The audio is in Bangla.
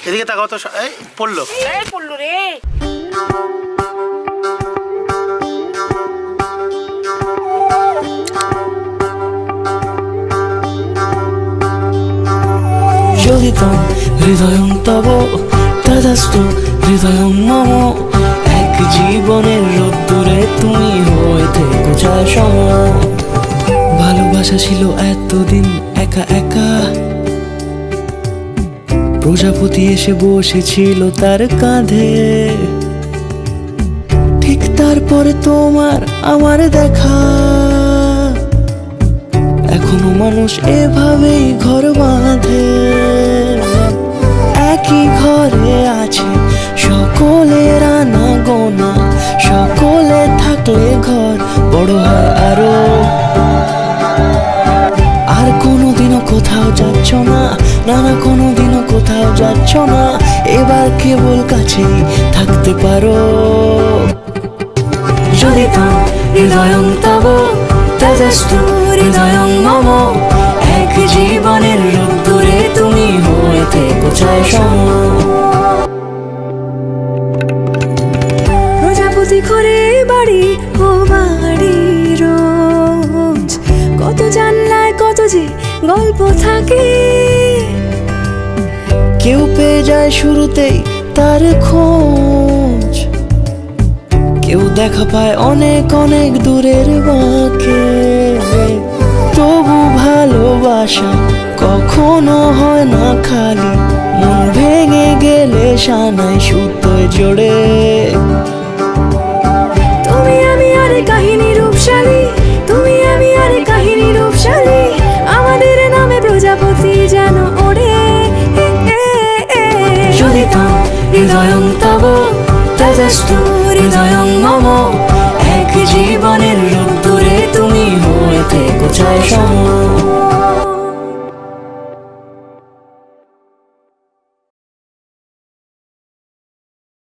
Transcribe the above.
এদিকে তাকাও তো, এই পড়লো রে। যোগিতম হৃদয়ং তব তদাস্তু হৃদয়ং মম। এক জীবনের রোদ্দুরে তুমি হয়ে থেকো ছায়া সম। ভালোবাসা ছিল এতদিন একা একা, প্রজাপতি এসে বসেছিল তার কাঁধে। ঠিক তারপরে তোমার আমার দেখা, এখনো মানুষ এভাবেই ঘর বাঁধে। একই ঘরে আছে সকলের আনা গোনা, সকলে থাকলে ঘর বড় হয় আরো। আর কোনোদিনও কোথাও যাচ্ছ না, না না কোনোদিনও কোথাও যাচ্ছ না, এবার কেবল কাছেই থাকতে পারো। যদি তো হৃদয়ং তব তদাস্তু হৃদয়ং মম। এক জীবনের রোদ্দুরে তুমি হয়ে থেকো ছায়া সম। প্রজাপতি ঘরে বাড়ি ও বাড়ি রোজ, কত জানলায় কত যে গল্প থাকে। কেউ পেয়ে যায় শুরুতেই তার খোঁজ, কেউ দেখা পায় অনেক অনেক দূরের বাঁকে। তবু ভালোবাসা কখনো হয় না খালি, মন ভেঙে গেলে সানাই সুতোয় জোড়ে। তুমি আমি আরে কাহিনী রূপশালী, তুমি আমি আরে কাহিনী রূপশালী, আমাদের নামে প্রজাপতি যেন ওড়ে। যদি তো হৃদয়ং তব তদাস্তু হৃদয়ং মম। এক জীবনের রোদ্দুরে তুমি হয়ে থেকো ছায়া সম।